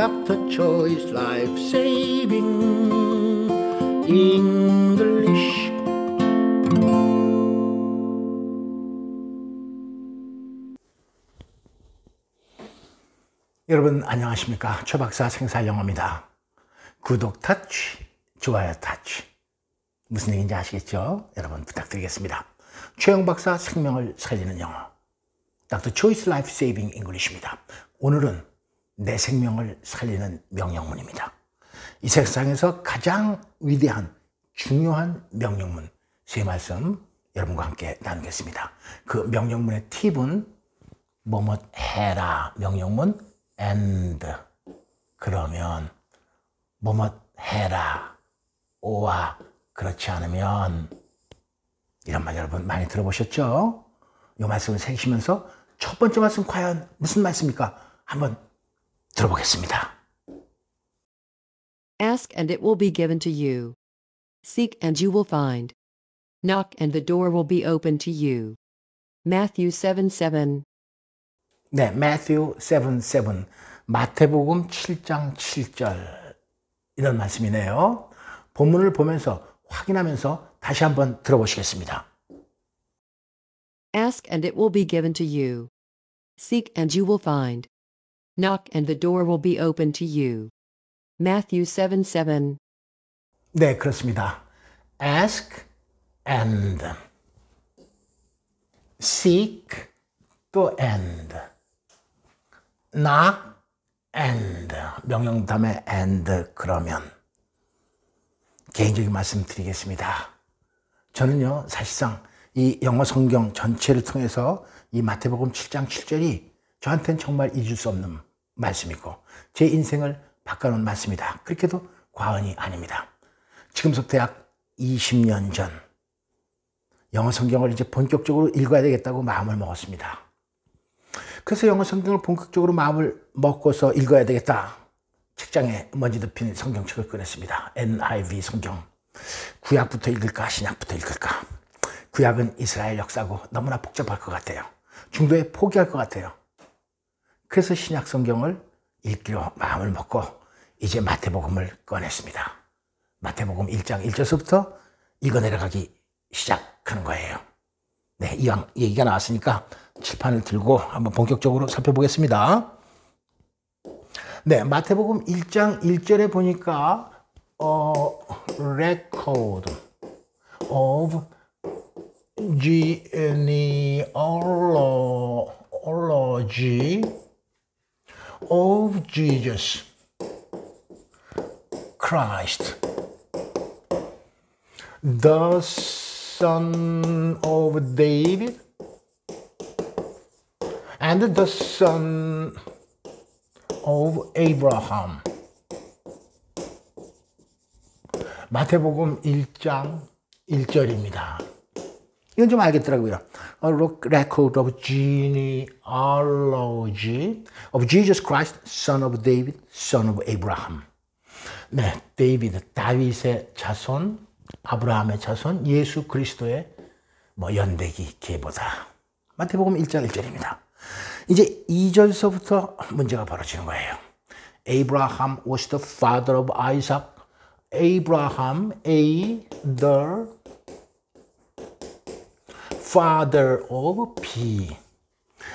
Dr. Choi's Life Saving English. 여러분 안녕하십니까? 최박사 생살영어입니다. 구독 터치, 좋아요 터치. 무슨 얘기인지 아시겠죠? 여러분 부탁드리겠습니다. 최영박사 생명을 살리는 영어, Dr. Choi's Life Saving English입니다. 오늘은 내 생명을 살리는 명령문입니다. 이 세상에서 가장 위대한 중요한 명령문 세 말씀 여러분과 함께 나누겠습니다. 그 명령문의 팁은 뭐뭐 해라 명령문 and 그러면 뭐뭐 해라 오와 그렇지 않으면 이런 말 여러분 많이 들어보셨죠? 이 말씀을 새기시면서 첫 번째 말씀 과연 무슨 말씀입니까? 한번 들어보겠습니다. Ask and it will be given to you. Seek and you will find. Knock and the door will be open to you. Matthew 7:7. 네, Matthew 7:7. 마태복음 7장 7절. 이런 말씀이네요. 본문을 보면서 확인하면서 다시 한번 들어보시겠습니다. Ask and it will be given to you. Seek and you will find. Knock and the door will be open to you. Matthew 7:7. 네, 그렇습니다. Ask and seek 또 and knock and 명령 다음에 and 그러면 개인적인 말씀 드리겠습니다. 저는요 사실상 이 영어 성경 전체를 통해서 이 마태복음 7장 7절이 저한테는 정말 잊을 수 없는 말씀이고 제 인생을 바꿔놓은 말씀이다. 그렇게도 과언이 아닙니다. 지금부터 대학 20년 전 영어 성경을 이제 본격적으로 읽어야 되겠다고 마음을 먹었습니다. 그래서 영어 성경을 본격적으로 마음을 먹고서 읽어야 되겠다. 책장에 먼지 덮인 성경책을 꺼냈습니다. NIV 성경. 구약부터 읽을까 신약부터 읽을까. 구약은 이스라엘 역사고 너무나 복잡할 것 같아요. 중도에 포기할 것 같아요. 그래서 신약 성경을 읽기로 마음을 먹고 이제 마태복음을 꺼냈습니다. 마태복음 1장 1절서부터 읽어 내려가기 시작하는 거예요. 네, 이왕 얘기가 나왔으니까 칠판을 들고 한번 본격적으로 살펴보겠습니다. 네, 마태복음 1장 1절에 보니까 record of genealogy of Jesus Christ, the son of David and the son of Abraham. 마태복음 1장 1절입니다. 이건 좀 알겠더라고요. A record of genealogy of Jesus Christ, son of David, son of Abraham. 네, 데이비드, 다윗의 자손, 아브라함의 자손, 예수 그리스도의 연대기 계보다. 마태복음 1장 1절입니다. 이제 2절서부터 문제가 벌어지는 거예요. Abraham was the father of Isaac. Abraham, the father of B.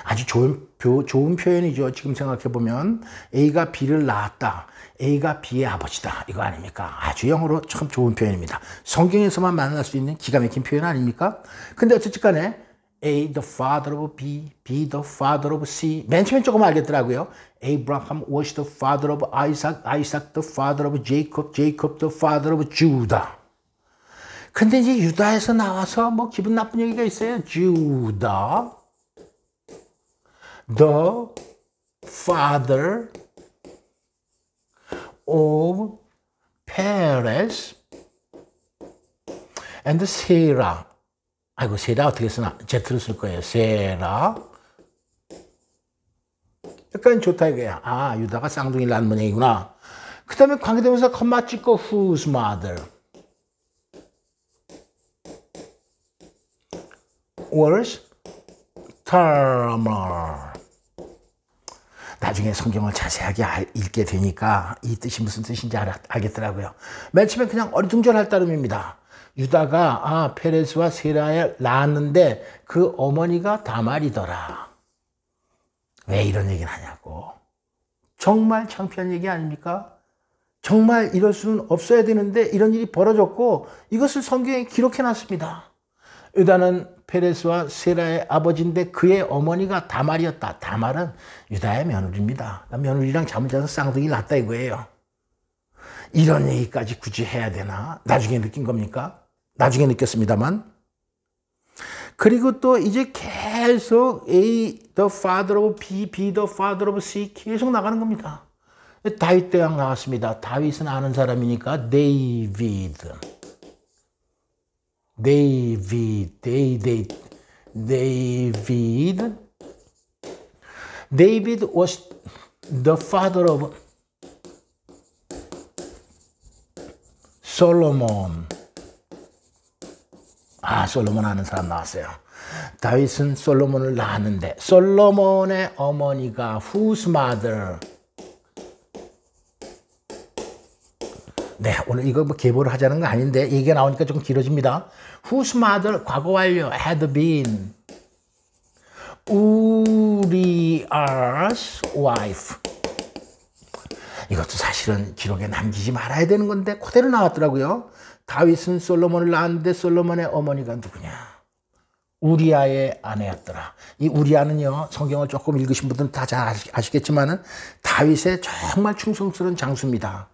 아주 좋은 표현이죠. 지금 생각해보면 A가 B를 낳았다. A가 B의 아버지다. 이거 아닙니까? 아주 영어로 참 좋은 표현입니다. 성경에서만 만날 수 있는 기가 막힌 표현 아닙니까? 근데 어쨌든 간에 A, the father of B, B, the father of C. 맨 처음엔 조금 알겠더라고요. Abraham was the father of Isaac, Isaac the father of Jacob, Jacob the father of Judah. 근데 이제 유다에서 나와서 기분 나쁜 얘기가 있어요. Judah, the father of Perez and Sarah. 아이고, 세라 어떻게 쓰나? Z를 쓸 거예요. 세라. 약간 좋다 이거야. 아, 유다가 쌍둥이를 낳은 모양이구나. 그 다음에 관계대명사 컴마 찍고 whose mother was Tamar. 나중에 성경을 자세하게 읽게 되니까 이 뜻이 무슨 뜻인지 알겠더라고요. 맨 처음에 그냥 어리둥절할 따름입니다. 유다가 페레스와 세라를 낳았는데 그 어머니가 다말이더라. 왜 이런 얘기를 하냐고. 정말 창피한 얘기 아닙니까? 정말 이럴 수는 없어야 되는데 이런 일이 벌어졌고 이것을 성경에 기록해 놨습니다. 유다는 페레스와 세라의 아버지인데 그의 어머니가 다말이었다. 다말은 유다의 며느리입니다. 며느리랑 잠을 자서 쌍둥이를 낳았다 이거예요. 이런 얘기까지 굳이 해야 되나? 나중에 느낀 겁니까? 나중에 느꼈습니다만. 그리고 또 이제 계속 A, the father of B, B, the father of C 계속 나가는 겁니다. 다윗 대왕 나왔습니다. 다윗은 아는 사람이니까 데이비드. David was the father of Solomon. 솔로몬 아는 사람 나왔어요. 다윗은 솔로몬을 낳았는데 솔로몬의 어머니가 whose mother. 네, 오늘 이거 뭐 계보를 하자는 거 아닌데 얘기가 나오니까 좀 길어집니다. Whose mother 과거 완료 had been Uriah's wife. 이것도 사실은 기록에 남기지 말아야 되는 건데 그대로 나왔더라고요. 다윗은 솔로몬을 낳았는데 솔로몬의 어머니가 누구냐? 우리아의 아내였더라. 이 우리아는요, 성경을 조금 읽으신 분들은 다 잘 아시겠지만은 다윗의 정말 충성스러운 장수입니다.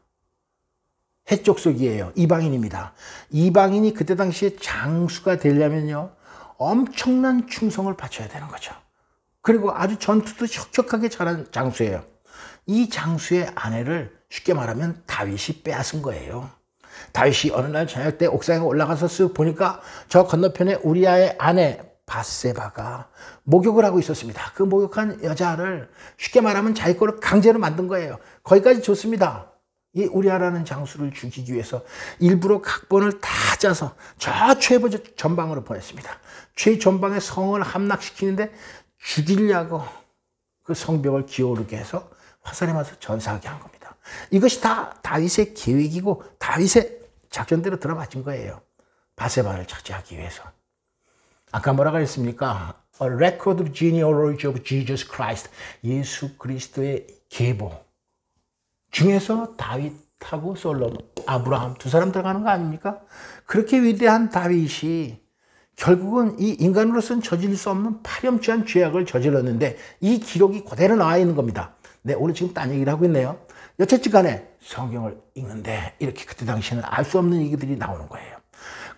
해족속이에요. 이방인입니다. 이방인이 그때 당시에 장수가 되려면요, 엄청난 충성을 바쳐야 되는 거죠. 그리고 아주 전투도 척척하게 잘한 장수예요. 이 장수의 아내를 쉽게 말하면 다윗이 빼앗은 거예요. 다윗이 어느 날 저녁 때 옥상에 올라가서 쓱 보니까 저 건너편에 우리아의 아내 밧세바가 목욕을 하고 있었습니다. 그 목욕한 여자를 쉽게 말하면 자기 거를 강제로 만든 거예요. 거기까지 좋습니다. 이 우리아라는 장수를 죽이기 위해서 일부러 각본을 다 짜서 저 최고 전방으로 보냈습니다. 최전방에 성을 함락시키는데 죽이려고 그 성벽을 기어오르게 해서 화살에 맞아서 전사하게 한 겁니다. 이것이 다 다윗의 계획이고 다윗의 작전대로 들어맞은 거예요. 밧세바를 차지하기 위해서. 아까 뭐라고 했습니까? A record of genealogy of Jesus Christ. 예수 그리스도의 계보 중에서 다윗하고 솔로몬, 아브라함 두 사람 들어가는 거 아닙니까? 그렇게 위대한 다윗이 결국은 이 인간으로서는 저질 수 없는 파렴치한 죄악을 저질렀는데 이 기록이 그대로 나와 있는 겁니다. 네, 오늘 지금 딴 얘기를 하고 있네요. 여쨌든 간에 성경을 읽는데 이렇게 그때 당시에는 알 수 없는 얘기들이 나오는 거예요.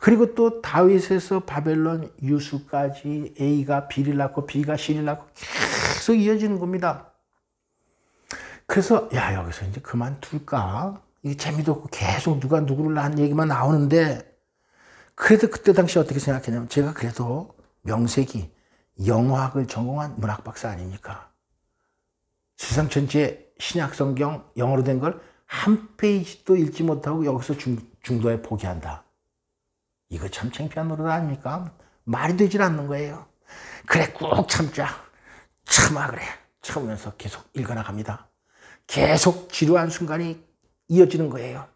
그리고 또 다윗에서 바벨론 유수까지 A가 B를 낳고 B가 C를 낳고 계속 이어지는 겁니다. 그래서 여기서 이제 그만둘까? 이게 재미도 없고 계속 누가 누구를 낳은 얘기만 나오는데 그래도 그때 당시 어떻게 생각했냐면 제가 그래도 명색이 영어학을 전공한 문학박사 아닙니까? 세상 전체 신약 성경 영어로 된 걸 한 페이지도 읽지 못하고 여기서 중도에 포기한다. 이거 참 창피한 노릇 아닙니까? 말이 되질 않는 거예요. 그래 꾹 참자. 참아 그래. 참으면서 계속 읽어나갑니다. 계속 지루한 순간이 이어지는 거예요.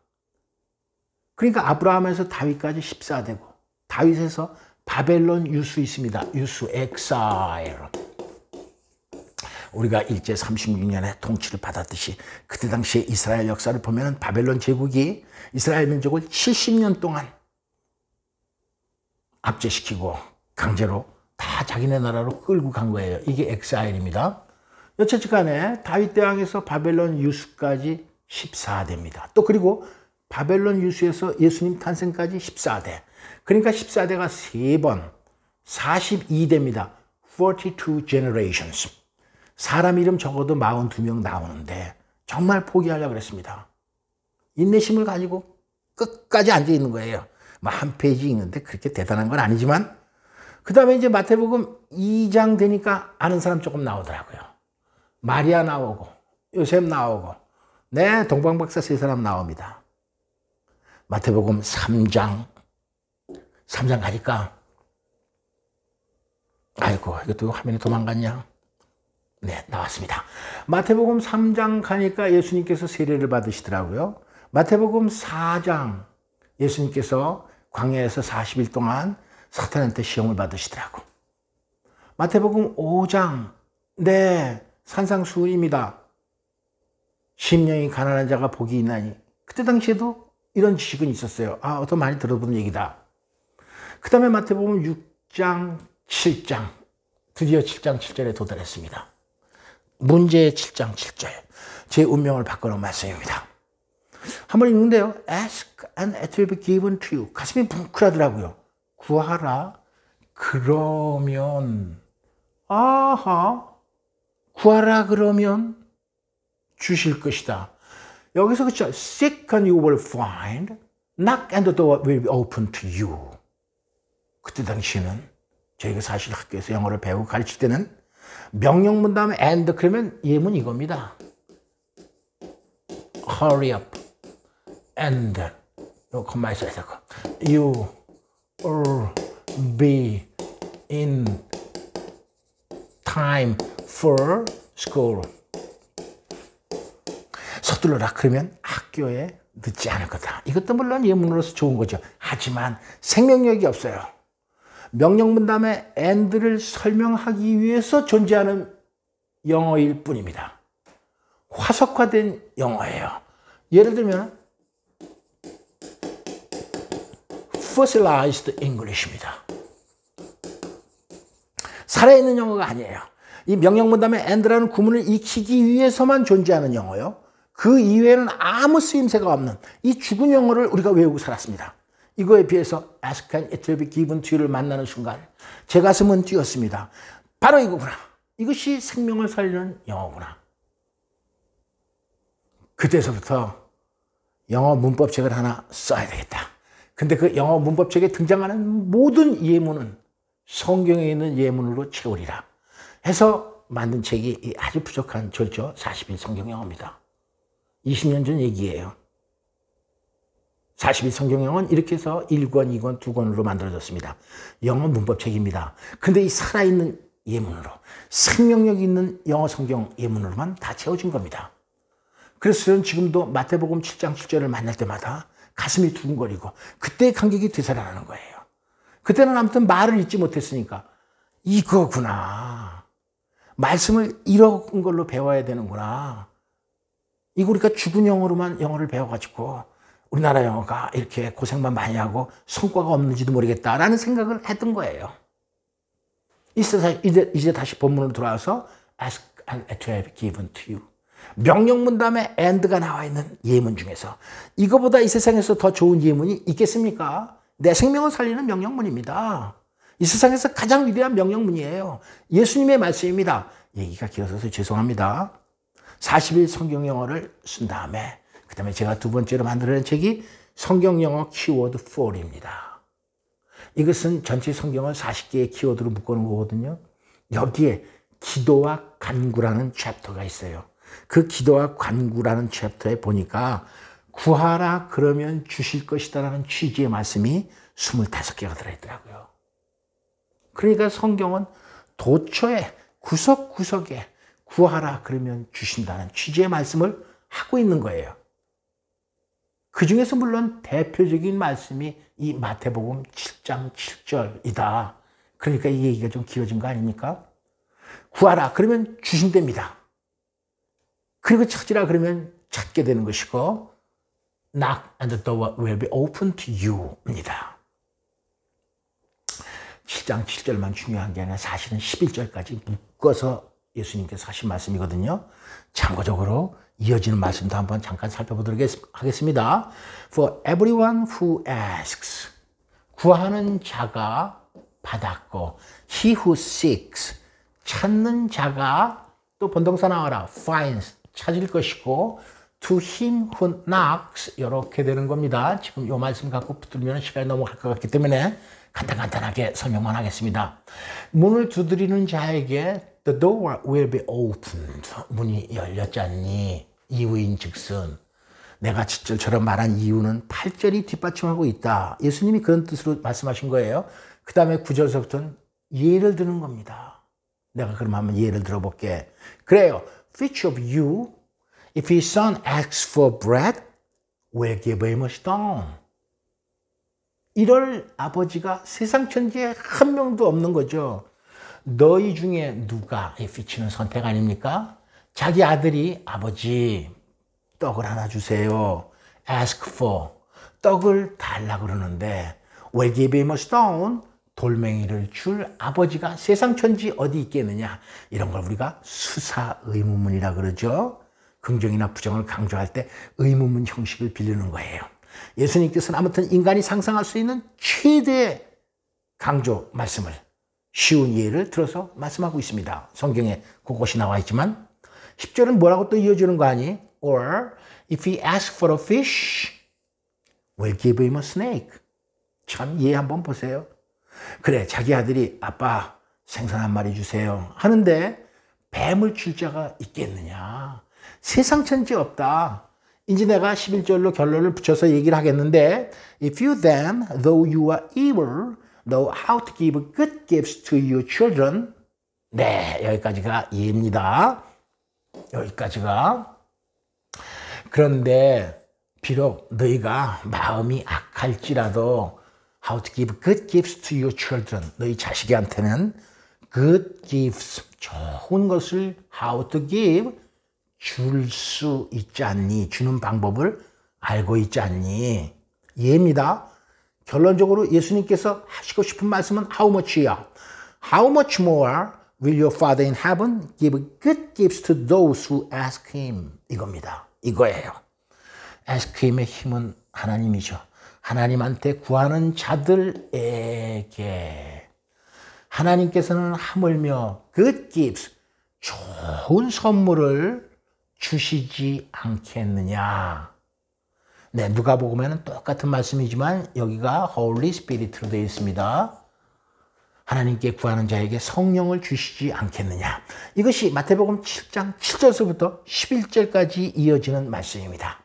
그러니까 아브라함에서 다윗까지 14대고 다윗에서 바벨론 유수 있습니다. 유수 엑사일. 우리가 일제 36년에 통치를 받았듯이 그때 당시에 이스라엘 역사를 보면 바벨론 제국이 이스라엘 민족을 70년 동안 압제시키고 강제로 다 자기네 나라로 끌고 간 거예요. 이게 엑사일입니다. 여차치 간에 다윗 대왕에서 바벨론 유수까지 14대입니다. 또 그리고 바벨론 유수에서 예수님 탄생까지 14대. 그러니까 14대가 3번 42대입니다. 42 generations. 사람 이름 적어도 42명 나오는데 정말 포기하려고 그랬습니다. 인내심을 가지고 끝까지 앉아 있는 거예요. 한 페이지 읽는데 그렇게 대단한 건 아니지만 그 다음에 이제 마태복음 2장 되니까 아는 사람 조금 나오더라고요. 마리아 나오고 요셉 나오고 네 동방박사 3사람 나옵니다. 마태복음 3장 가니까 아이고 이것도 화면이 도망갔냐. 네, 나왔습니다. 마태복음 3장 가니까 예수님께서 세례를 받으시더라고요. 마태복음 4장 예수님께서 광야에서 40일 동안 사탄한테 시험을 받으시더라고. 마태복음 5장, 네, 산상수훈입니다. 심령이 가난한 자가 복이 있나니. 그때 당시에도 이런 지식은 있었어요. 아, 더 많이 들어본 얘기다. 그 다음에 마태복음 6장, 7장, 드디어 7장 7절에 도달했습니다. 문제의 7장 7절, 제 운명을 바꾸는 말씀입니다. 한번 읽는데요. Ask and it will be given to you. 가슴이 뭉클하더라고요. 구하라. 그러면, 아하, 구하라 그러면 주실 것이다. 여기서 그쵸. Seek and you will find. Knock and the door will be open to you. 그때 당시에는 저희가 사실 학교에서 영어를 배우고 가르칠 때는 명령문 다음에 and 그러면 예문 이겁니다. Hurry up and 요 콤마 있어야 되고 you will be in time for school. 서둘러라 그러면 학교에 늦지 않을 거다. 이것도 물론 예문으로서 좋은 거죠. 하지만 생명력이 없어요. 명령문 다음에 and를 설명하기 위해서 존재하는 영어일 뿐입니다. 화석화된 영어예요. 예를 들면 fossilized English입니다. 살아있는 영어가 아니에요. 이 명령문 다음에 and라는 구문을 익히기 위해서만 존재하는 영어요. 그 이외에는 아무 쓰임새가 없는 이 죽은 영어를 우리가 외우고 살았습니다. 이거에 비해서 ask and it will be given to you를 만나는 순간 제 가슴은 뛰었습니다. 바로 이거구나. 이것이 생명을 살리는 영어구나. 그때서부터 영어 문법책을 하나 써야 되겠다. 근데 그 영어 문법책에 등장하는 모든 예문은 성경에 있는 예문으로 채우리라 해서 만든 책이 아주 부족한 절조 40일 성경 영어입니다. 20년 전 얘기예요. 40일 성경 영어는 이렇게 해서 1권, 2권, 2권으로 만들어졌습니다. 영어 문법책입니다. 근데 이 살아있는 예문으로 생명력 있는 영어 성경 예문으로만 다 채워진 겁니다. 그래서 저는 지금도 마태복음 7장 7절을 만날 때마다 가슴이 두근거리고 그때의 감격이 되살아나는 거예요. 그때는 아무튼 말을 잊지 못했으니까 이거구나. 말씀을 이런 걸로 배워야 되는구나. 이거 우리가 죽은 영어로만 영어를 배워가지고 우리나라 영어가 이렇게 고생만 많이 하고 성과가 없는지도 모르겠다라는 생각을 했던 거예요. 이제 다시 본문으로 돌아와서 ask and it will be given to you. 명령문 다음에 and가 나와 있는 예문 중에서 이거보다 이 세상에서 더 좋은 예문이 있겠습니까? 내 생명을 살리는 명령문입니다. 이 세상에서 가장 위대한 명령문이에요. 예수님의 말씀입니다. 얘기가 길어서 죄송합니다. 40일 성경 영어를 쓴 다음에 그 다음에 제가 두 번째로 만들어낸 책이 성경 영어 키워드 4입니다. 이것은 전체 성경을 40개의 키워드로 묶어놓은 거거든요. 여기에 기도와 간구라는 챕터가 있어요. 그 기도와 간구라는 챕터에 보니까 구하라 그러면 주실 것이다 라는 취지의 말씀이 25개가 들어있더라고요. 그러니까 성경은 도처에 구석구석에 구하라 그러면 주신다는 취지의 말씀을 하고 있는 거예요. 그 중에서 물론 대표적인 말씀이 이 마태복음 7장 7절이다. 그러니까 이 얘기가 좀 길어진 거 아닙니까? 구하라 그러면 주신답니다. 그리고 찾으라 그러면 찾게 되는 것이고 Knock and the door will be open to you입니다. 7장 7절만 중요한 게 아니라 사실은 11절까지 묶어서 예수님께서 하신 말씀이거든요. 참고적으로 이어지는 말씀도 한번 잠깐 살펴보도록 하겠습니다. For everyone who asks, 구하는 자가 받았고, he who seeks, 찾는 자가 또 본동사 나와라, finds, 찾을 것이고, to him who knocks, 이렇게 되는 겁니다. 지금 이 말씀 갖고 붙들면 시간이 넘어갈 것 같기 때문에 간단하게 설명만 하겠습니다. 문을 두드리는 자에게 the door will be opened. 문이 열렸잖니. 이유인 즉슨 내가 7절처럼 말한 이유는 8절이 뒷받침하고 있다. 예수님이 그런 뜻으로 말씀하신 거예요. 그 다음에 9절서부터는 예를 드는 겁니다. 내가 그럼 한번 예를 들어볼게. 그래요. Which of you, if his son asks for bread, will give him a stone? 이럴 아버지가 세상 천지에 한 명도 없는 거죠. 너희 중에 누가, 이 which는 선택 아닙니까? 자기 아들이 아버지 떡을 하나 주세요. ask for, 떡을 달라 그러는데 will give him a stone, 돌멩이를 줄 아버지가 세상 천지 어디 있겠느냐. 이런 걸 우리가 수사 의문문이라 그러죠. 긍정이나 부정을 강조할 때 의문문 형식을 빌리는 거예요. 예수님께서는 아무튼 인간이 상상할 수 있는 최대의 강조 말씀을 쉬운 예를 들어서 말씀하고 있습니다. 성경에 그것이 나와 있지만 10절은 뭐라고 또 이어주는 거 아니? Or if he asks for a fish, we'll give him a snake. 참 예 한번 보세요. 그래 자기 아들이 아빠 생선 한 마리 주세요 하는데 뱀을 줄 자가 있겠느냐. 세상 천지 없다. 이제 내가 11절로 결론을 붙여서 얘기를 하겠는데 If you then, though you are evil, know how to give good gifts to your children. 네, 여기까지가 이해입니다. 여기까지가. 그런데 비록 너희가 마음이 악할지라도 how to give good gifts to your children. 너희 자식한테는 good gifts, 좋은 것을 how to give, 줄 수 있지 않니? 주는 방법을 알고 있지 않니? 이해입니다. 결론적으로 예수님께서 하시고 싶은 말씀은 how much야? How much more will your Father in heaven give good gifts to those who ask him? 이겁니다. 이거예요. ask him의 힘은 하나님이죠. 하나님한테 구하는 자들에게 하나님께서는 하물며 good gifts, 좋은 선물을 주시지 않겠느냐. 네, 누가복음에는 똑같은 말씀이지만 여기가 Holy Spirit로 되어 있습니다. 하나님께 구하는 자에게 성령을 주시지 않겠느냐. 이것이 마태복음 7장 7절서부터 11절까지 이어지는 말씀입니다.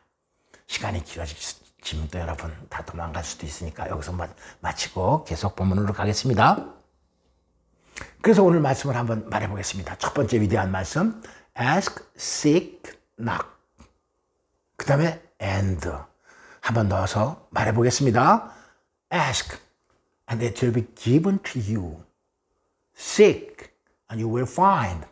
시간이 길어지면 또 여러분 다 도망갈 수도 있으니까 여기서 마치고 계속 본문으로 가겠습니다. 그래서 오늘 말씀을 한번 말해보겠습니다. 첫 번째 위대한 말씀, ask, seek, knock. 그 다음에 and. 한번 넣어서 말해보겠습니다. ask, and it will be given to you. Seek, and you will find.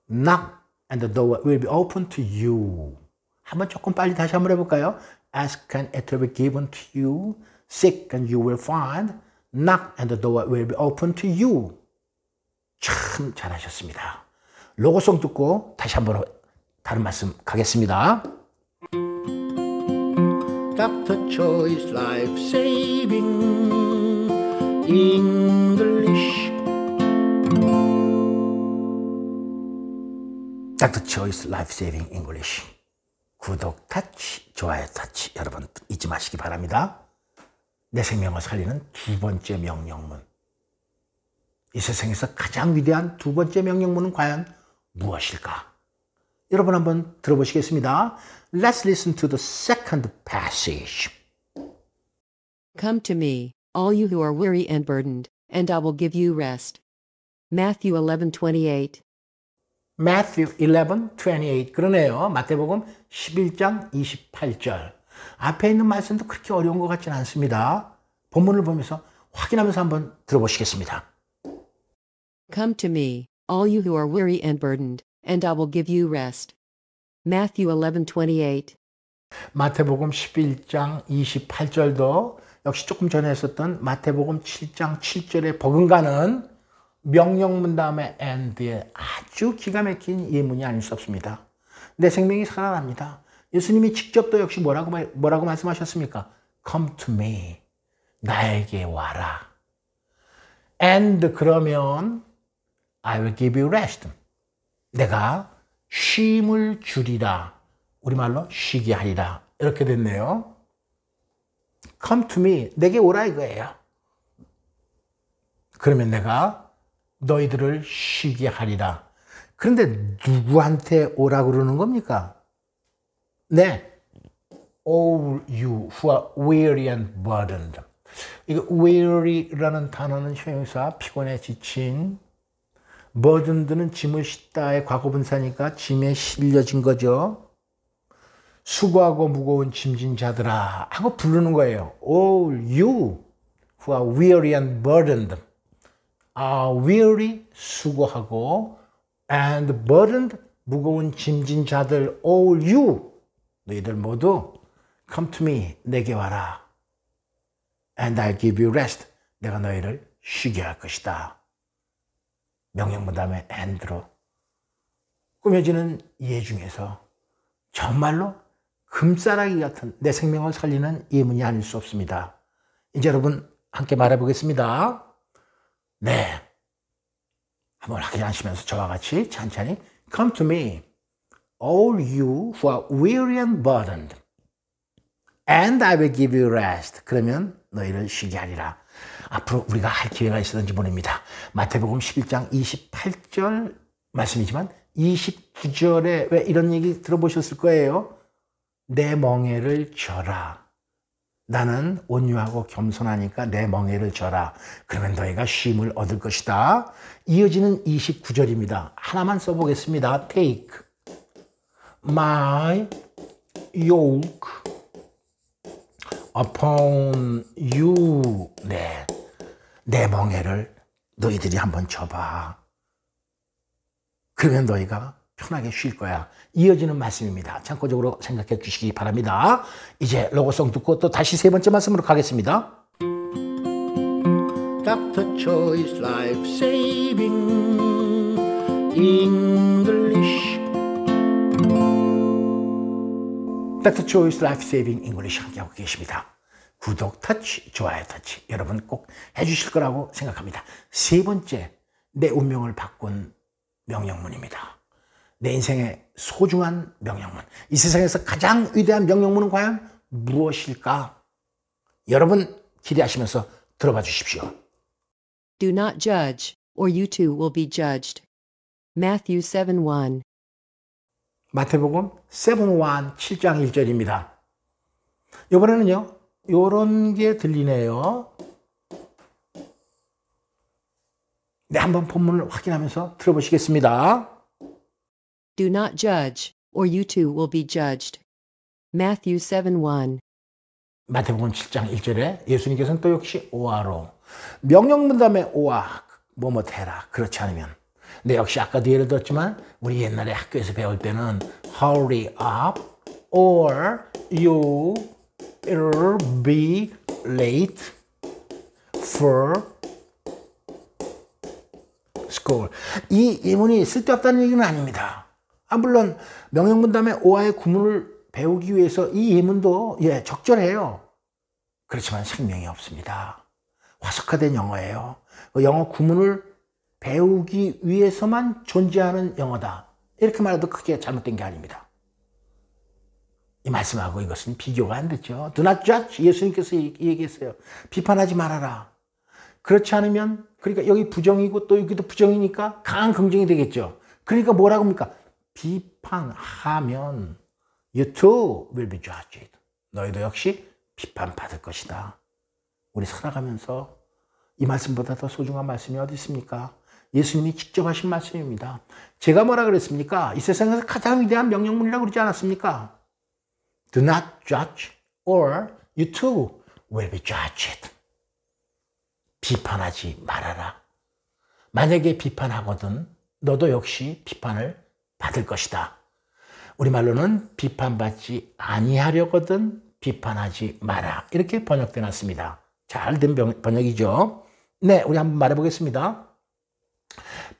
Knock, and the door will be open to you. 한번 조금 빨리 다시 한번 해볼까요? Ask, and it will be given to you. Seek, and you will find. Knock, and the door will be open to you. 참 잘하셨습니다. 로고송 듣고 다시 한번 다른 말씀 가겠습니다. Dr. Choi's Life Saving English. Dr. Choi's Life Saving English. 구독 타치, 좋아요 타치 여러분 잊지 마시기 바랍니다. 내 생명을 살리는 두 번째 명령문. 이 세상에서 가장 위대한 두 번째 명령문은 과연 무엇일까? 여러분 한번 들어보시겠습니다. Let's listen to the second passage. Come to me, all you who are weary and burdened, and I will give you rest. Matthew 11:28. Matthew 11:28. 그러네요. 마태복음 11장 28절. 앞에 있는 말씀도 그렇게 어려운 것 같지는 않습니다. 본문을 보면서 확인하면서 한번 들어보시겠습니다. Come to me, all you who are weary and burdened, and I will give you rest. Matthew 11:28. 마태복음 11장 28절도 역시 조금 전에 했었던 마태복음 7장 7절에 버금가는 명령문 다음에 and의 아주 기가 막힌 예문이 아닐 수 없습니다. 내 생명이 살아납니다. 예수님이 직접 또 역시 뭐라고 말씀하셨습니까? Come to me. 나에게 와라. And 그러면 I will give you rest. 내가 쉼을 주리라. 우리말로 쉬게 하리라. 이렇게 됐네요. Come to me. 내게 오라 이거예요. 그러면 내가 너희들을 쉬게 하리라. 그런데 누구한테 오라 그러는 겁니까? 네. All you who are weary and burdened. 이거 weary라는 단어는 형용사 피곤해 지친 burdened는 짐을 싣다의 과거분사니까 짐에 실려진 거죠. 수고하고 무거운 짐진 자들아 하고 부르는 거예요. All you who are weary and burdened. weary, 수고하고, and burdened, 무거운 짐진 자들, all you, 너희들 모두 come to me, 내게 와라. And I'll give you rest. 내가 너희를 쉬게 할 것이다. 명령문 다음에 and로 꾸며지는 예 중에서 정말로 금싸라기 같은 내 생명을 살리는 예문이 아닐 수 없습니다. 이제 여러분 함께 말해보겠습니다. 네, 한번 확인하시면서 저와 같이 천천히 Come to me, all you who are weary and burdened, and I will give you rest. 그러면 너희를 쉬게 하리라. 앞으로 우리가 할 기회가 있었는지 모릅니다. 마태복음 11장 28절 말씀이지만 29절에 왜 이런 얘기 들어보셨을 거예요. 내 멍에를 져라. 나는 온유하고 겸손하니까 내 멍에를 져라. 그러면 너희가 쉼을 얻을 것이다. 이어지는 29절입니다. 하나만 써보겠습니다. Take my yoke upon you. 네, 내 멍에를 너희들이 한번 져봐. 그러면 너희가 편하게 쉴 거야. 이어지는 말씀입니다. 참고적으로 생각해 주시기 바랍니다. 이제 로고송 듣고 또 다시 세 번째 말씀으로 가겠습니다. Dr. Choi's Life Saving English. Dr. Choi's Life Saving English 함께하고 계십니다. 구독 터치, 좋아요 터치 여러분 꼭 해주실 거라고 생각합니다. 세 번째, 내 운명을 바꾼 명령문입니다. 내 인생의 소중한 명령문. 이 세상에서 가장 위대한 명령문은 과연 무엇일까? 여러분 기대하시면서 들어봐 주십시오. Do not judge, or you too will be judged. Matthew 7:1. 마태복음 7:1 7장 1절입니다. 이번에는요. 요런 게 들리네요. 네, 한번 본문을 확인하면서 들어보시겠습니다. Do not judge, or you too will be judged. Matthew 7:1. 마태복음 7장 1절에 예수님께서는 또 역시 오아로 명령문 다음에 오아 뭐뭐 해라. 그렇지 않으면 네, 역시 아까도 예를 들었지만 우리 옛날에 학교에서 배울 때는 hurry up or you will be late for school. 이 예문이 쓸데없다는 얘기는 아닙니다. 물론 명령문 다음에 오아의 구문을 배우기 위해서 이 예문도 적절해요. 그렇지만 생명이 없습니다. 화석화된 영어예요. 영어 구문을 배우기 위해서만 존재하는 영어다. 이렇게 말해도 크게 잘못된 게 아닙니다. 이 말씀하고 이것은 비교가 안 되죠. Do not judge. 예수님께서 얘기했어요. 비판하지 말아라. 그렇지 않으면 그러니까 여기 부정이고 또 여기도 부정이니까 강한 긍정이 되겠죠. 그러니까 뭐라고 합니까? 비판하면 you too will be judged. 너희도 역시 비판받을 것이다. 우리 살아가면서 이 말씀보다 더 소중한 말씀이 어디 있습니까? 예수님이 직접 하신 말씀입니다. 제가 뭐라 그랬습니까? 이 세상에서 가장 위대한 명령문이라고 그러지 않았습니까? Do not judge or you too will be judged. 비판하지 말아라. 만약에 비판하거든 너도 역시 비판을 받을 것이다. 우리말로는 비판받지 아니하려거든 비판하지 마라. 이렇게 번역되어 놨습니다. 잘된 번역이죠. 네, 우리 한번 말해보겠습니다.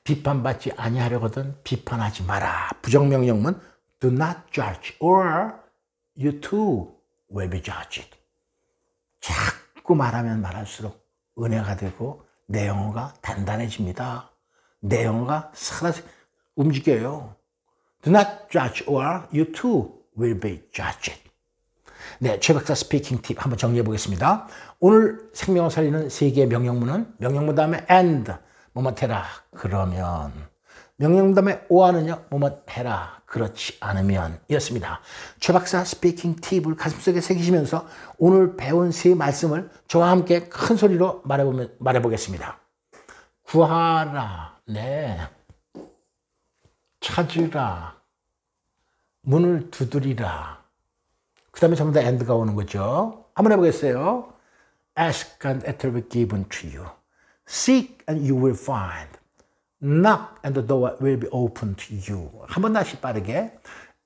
비판받지 아니하려거든 비판하지 마라. 부정명령문 Do not judge or you too will be judged. 자꾸 말하면 말할수록 은혜가 되고 내 영어가 단단해집니다. 내 영어가 살아서 움직여요. Do not judge or you too will be judged. 네, 최 박사 스피킹 팁 한번 정리해 보겠습니다. 오늘 생명을 살리는 세 개의 명령문은 명령문 다음에 and 뭐뭐 해라 그러면 명령문 다음에 or는요 뭐뭐 해라 그렇지 않으면 이었습니다. 최 박사 스피킹 팁을 가슴속에 새기시면서 오늘 배운 세 말씀을 저와 함께 큰 소리로 말해보겠습니다. 구하라. 네. 찾으라. 문을 두드리라. 그 다음에 전부 다 and가 오는 거죠. 한번 해보겠어요. Ask and it will be given to you. Seek and you will find. Knock and the door will be open to you. 한번 다시 빠르게.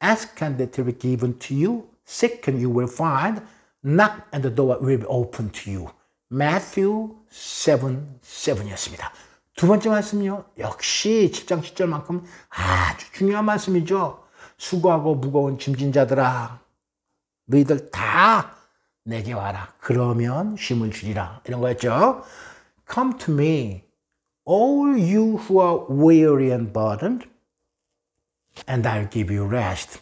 Ask and it will be given to you. Seek and you will find. Knock and the door will be open to you. Matthew 7:7이었습니다. 두 번째 말씀요. 역시 7장 7절만큼 아주 중요한 말씀이죠. 수고하고 무거운 짐진 자들아, 너희들 다 내게 와라. 그러면 쉼을 주리라. 이런 거였죠. Come to me, all you who are weary and burdened, and I'll give you rest.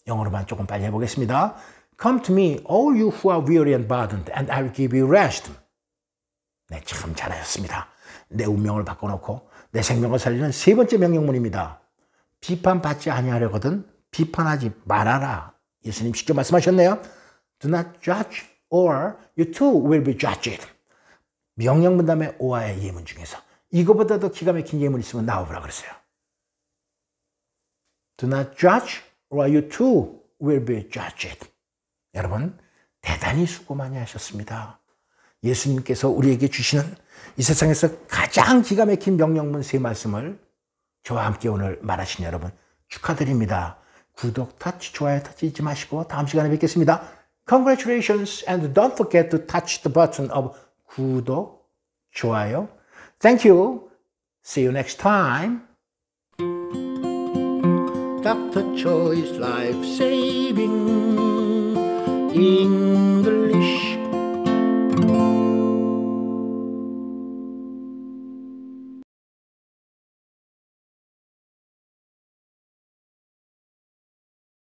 영어로만 조금 빨리 해보겠습니다. Come to me, all you who are weary and burdened, and I'll give you rest. 네, 참 잘하셨습니다. 내 운명을 바꿔놓고 내 생명을 살리는 세 번째 명령문입니다. 비판받지 아니하려거든 비판하지 말아라. 예수님 직접 말씀하셨네요. Do not judge or you too will be judged. 명령문 다음에 오와의 예문 중에서 이거보다도 기가 막힌 예문 있으면 나와보라 그랬어요. Do not judge or you too will be judged. 여러분 대단히 수고 많이 하셨습니다. 예수님께서 우리에게 주시는 이 세상에서 가장 기가 막힌 명령문 세 말씀을 저와 함께 오늘 말하신 여러분 축하드립니다. 구독, 터치, 좋아요 터치 잊지 마시고 다음 시간에 뵙겠습니다. Congratulations and don't forget to touch the button of 구독, 좋아요. Thank you. See you next time. Dr. Choi's Life Saving English